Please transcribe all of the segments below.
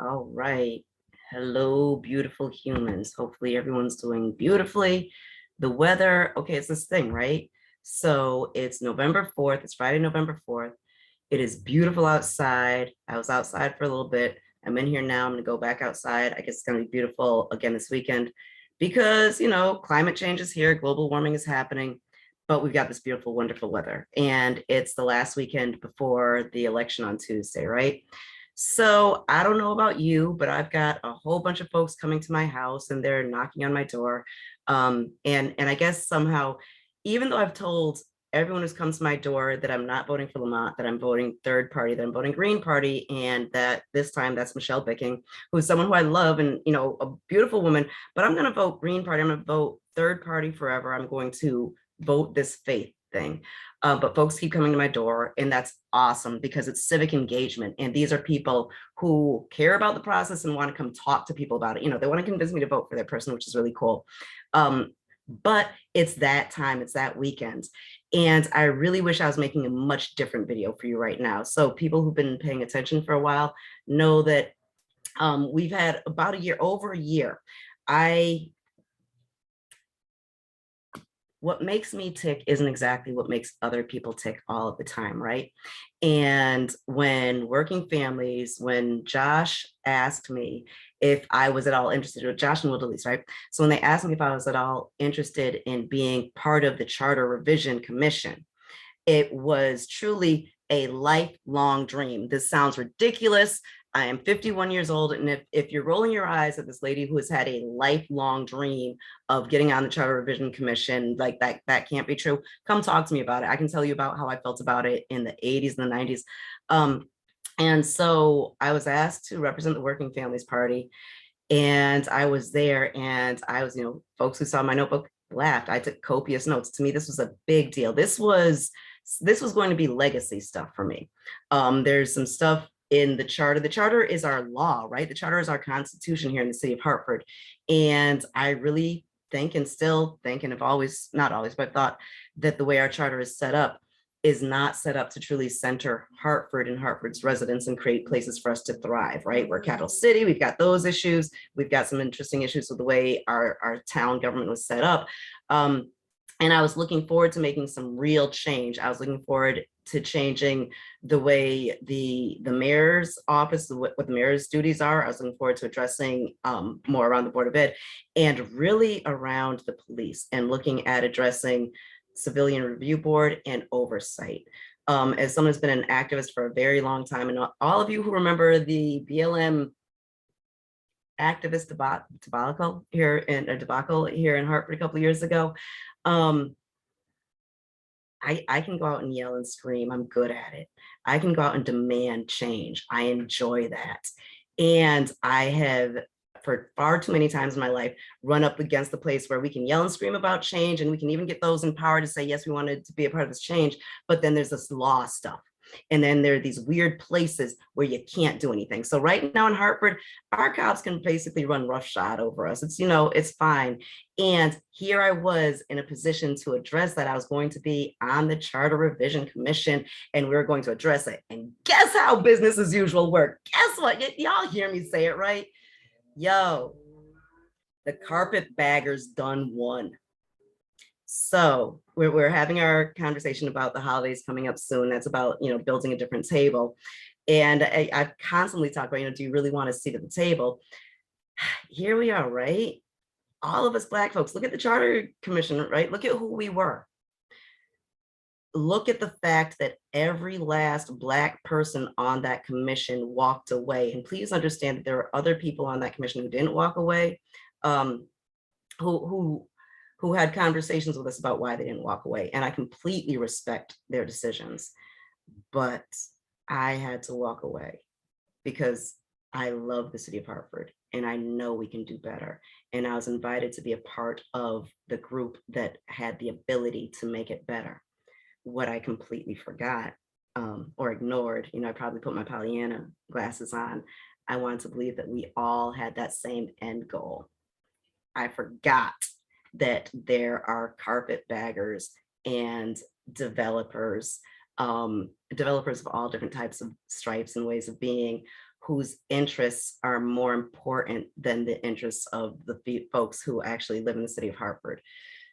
All right. Hello, beautiful humans. Hopefully everyone's doing beautifully. The weather, okay, it's this thing, right? So it's November 4th. It's Friday, November 4th. It is beautiful outside. I was outside for a little bit. I'm in here now. I'm going to go back outside. I guess it's going to be beautiful again this weekend because, climate change is here, global warming is happening, but we've got this beautiful, wonderful weather. And it's the last weekend before the election on Tuesday, right? So I don't know about you, but I've got a whole bunch of folks coming to my house and they're knocking on my door. And I guess somehow, even though I've told everyone who's come to my door that I'm not voting for Lamont, that I'm voting third party, that I'm voting Green Party, and that this time that's Michelle Bicking, who's someone who I love and a beautiful woman, but I'm gonna vote Green Party. I'm gonna vote third party forever. I'm going to vote this faith thing. But folks keep coming to my door, and that's awesome because it's civic engagement. And these are people who care about the process and want to come talk to people about it. They want to convince me to vote for their person, which is really cool. But it's that time, it's that weekend. And I really wish I was making a much different video for you right now. So people who've been paying attention for a while know that we've had about over a year. What makes me tick isn't exactly what makes other people tick all of the time, right? And when working families, when Josh asked me if I was at all interested, or Josh and Will right? So when they asked me if I was at all interested in being part of the Charter Revision Commission, it was truly a lifelong dream. This sounds ridiculous. I am 51 years old. And if you're rolling your eyes at this lady who has had a lifelong dream of getting on the Charter Revision Commission, like that can't be true, come talk to me about it. I can tell you about how I felt about it in the 80s and the 90s. And so I was asked to represent the Working Families Party. And I was there and I was, folks who saw my notebook laughed. I took copious notes. To me, this was a big deal. This was going to be legacy stuff for me. There's some stuff in the charter. The charter is our law, right? The charter is our constitution here in the city of Hartford. And I really think and still think, and have always, not always, but thought that the way our charter is set up is not set up to truly center Hartford and Hartford's residents and create places for us to thrive, right? We're capital city, we've got those issues. We've got some interesting issues with the way our town government was set up. And I was looking forward to making some real change. I was looking forward to changing the way the mayor's office, what the mayor's duties are. I was looking forward to addressing more around the Board of Ed and really around the police and looking at addressing Civilian Review Board and oversight. As someone who's been an activist for a very long time, and all of you who remember the BLM activist debacle here in Hartford a couple of years ago, I can go out and yell and scream. I'm good at it. I can go out and demand change. I enjoy that. And I have, for far too many times in my life, run up against the place where we can yell and scream about change, and we can even get those in power to say, yes, we wanted to be a part of this change. But then there's this law stuff. And then there are these weird places where you can't do anything. So right now in Hartford, our cops can basically run roughshod over us. It's, it's fine. And here I was in a position to address that. I was going to be on the Charter Revision Commission, and we were going to address it. And guess how business as usual worked? Guess what? Y'all hear me say it, right? Yo, the carpetbaggers done won. So we're having our conversation about the holidays coming up soon. That's about, building a different table. And I constantly talk about, do you really want a seat at the table? Here we are, right? All of us Black folks, look at the Charter Commission, right? Look at who we were. Look at the fact that every last Black person on that commission walked away. And please understand that there are other people on that commission who didn't walk away, who had conversations with us about why they didn't walk away. And I completely respect their decisions. But I had to walk away because I love the city of Hartford and I know we can do better. And I was invited to be a part of the group that had the ability to make it better. What I completely forgot or ignored, I probably put my Pollyanna glasses on. I wanted to believe that we all had that same end goal. I forgot that there are carpetbaggers and developers of all different types of stripes and ways of being whose interests are more important than the interests of the folks who actually live in the city of Hartford.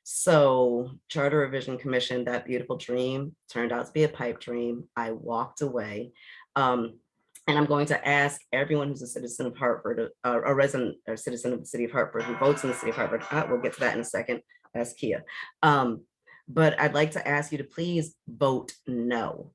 So Charter Revision Commission, that beautiful dream turned out to be a pipe dream. I walked away. And I'm going to ask everyone who's a citizen of Hartford, a resident or citizen of the city of Hartford who votes in the city of Hartford. We'll get to that in a second. That's Kia. But I'd like to ask you to please vote no.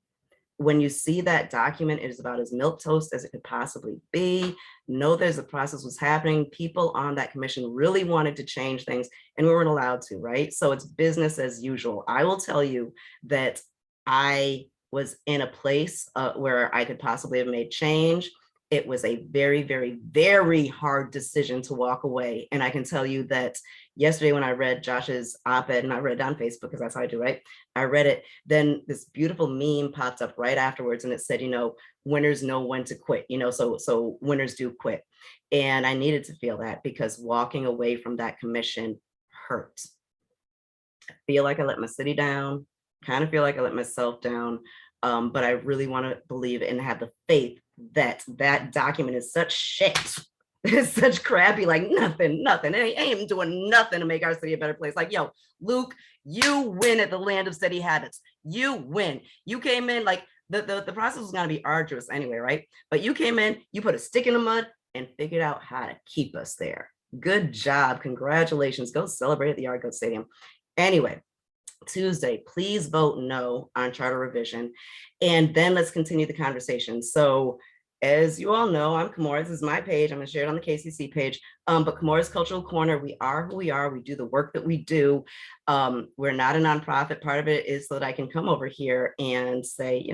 When you see that document, it is about as milquetoast as it could possibly be. Know there's a process was happening. People on that commission really wanted to change things and we weren't allowed to, right? So it's business as usual. I will tell you that I was in a place where I could possibly have made change. It was a very, very, very hard decision to walk away. And I can tell you that yesterday when I read Josh's op-ed, and I read it on Facebook because that's how I do, right? I read it, then this beautiful meme popped up right afterwards and it said, winners know when to quit, so winners do quit. And I needed to feel that because walking away from that commission hurt. I feel like I let my city down, kind of feel like I let myself down. But I really want to believe and have the faith that that document is such shit. It's such crappy, like nothing. It ain't doing nothing to make our city a better place. Like, yo, Luke, you win at the land of steady habits. You win. You came in like the process was going to be arduous anyway, right? But you came in, you put a stick in the mud and figured out how to keep us there. Good job. Congratulations. Go celebrate at the Yard Stadium. Anyway, Tuesday, please vote no on charter revision. And then let's continue the conversation. So as you all know, I'm Kimora. This is my page. I'm going to share it on the KCC page. But Kimora's Cultural Corner, we are who we are. We do the work that we do. We're not a nonprofit. Part of it is so that I can come over here and say,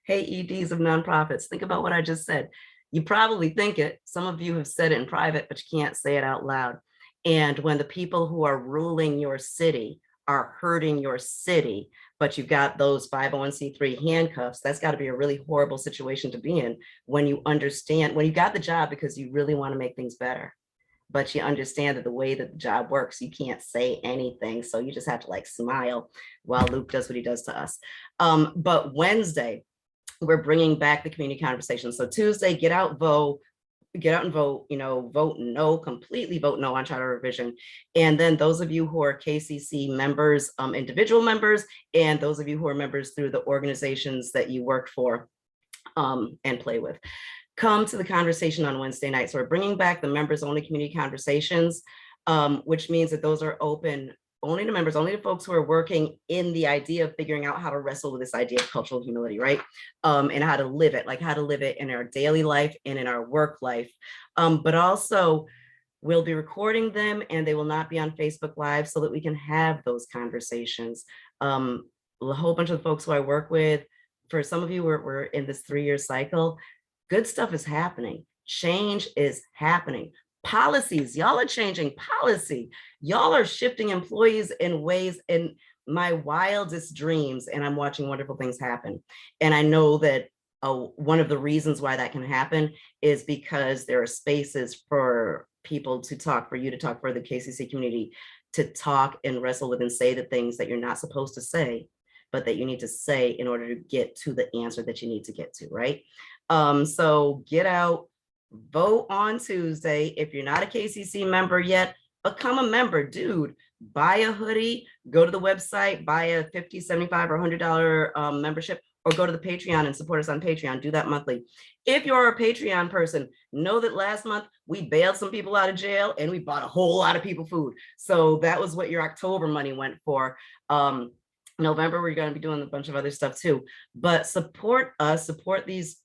hey, EDs of nonprofits, think about what I just said. You probably think it. Some of you have said it in private, but you can't say it out loud. And when the people who are ruling your city are hurting your city, but you've got those 501c3 handcuffs, that's got to be a really horrible situation to be in when you understand, when you got the job because you really want to make things better, but you understand that the way that the job works, you can't say anything. So you just have to like smile while Luke does what he does to us. But Wednesday, we're bringing back the community conversation. So Tuesday, get out and vote, vote no, completely vote no on charter revision. And then those of you who are KCC members, individual members, and those of you who are members through the organizations that you work for and play with, come to the conversation on Wednesday night. So we're bringing back the members only community conversations, which means that those are open only to members, only to folks who are working in the idea of figuring out how to wrestle with this idea of cultural humility, right? And how to live it, like how to live it in our daily life and in our work life. But also, we'll be recording them and they will not be on Facebook Live so that we can have those conversations. A whole bunch of the folks who I work with, for some of you, we're in this 3-year cycle. Good stuff is happening. Change is happening. Policies, y'all are changing policy. Y'all are shifting employees in ways in my wildest dreams, and I'm watching wonderful things happen. And I know that one of the reasons why that can happen is because there are spaces for people to talk, for you to talk, for the KCC community to talk and wrestle with and say the things that you're not supposed to say, but that you need to say in order to get to the answer that you need to get to, right? So get out, vote on Tuesday. If you're not a KCC member yet, become a member, dude. Buy a hoodie, go to the website, buy a $50, $75, or $100 membership, or go to the Patreon and support us on Patreon. Do that monthly. If you're a Patreon person, know that last month we bailed some people out of jail and we bought a whole lot of people food. So that was what your October money went for. November, we're going to be doing a bunch of other stuff too. But support us, support these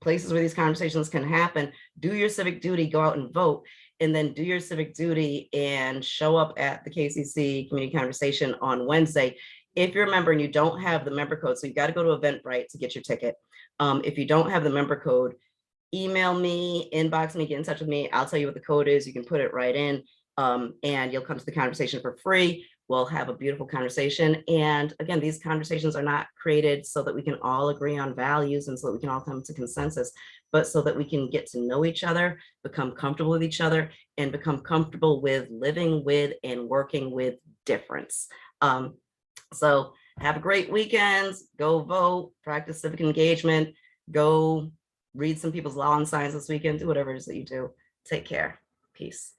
places where these conversations can happen. Do your civic duty, go out and vote, and then do your civic duty and show up at the KCC community conversation on Wednesday. If you're a member and you don't have the member code, so you've got to go to Eventbrite to get your ticket. If you don't have the member code, email me, inbox me, get in touch with me. I'll tell you what the code is. You can put it right in and you'll come to the conversation for free. We'll have a beautiful conversation. And again, these conversations are not created so that we can all agree on values and so that we can all come to consensus, but so that we can get to know each other, become comfortable with each other, and become comfortable with living with and working with difference. So have a great weekend, go vote, practice civic engagement, go read some people's lawn signs this weekend, do whatever it is that you do. Take care. Peace.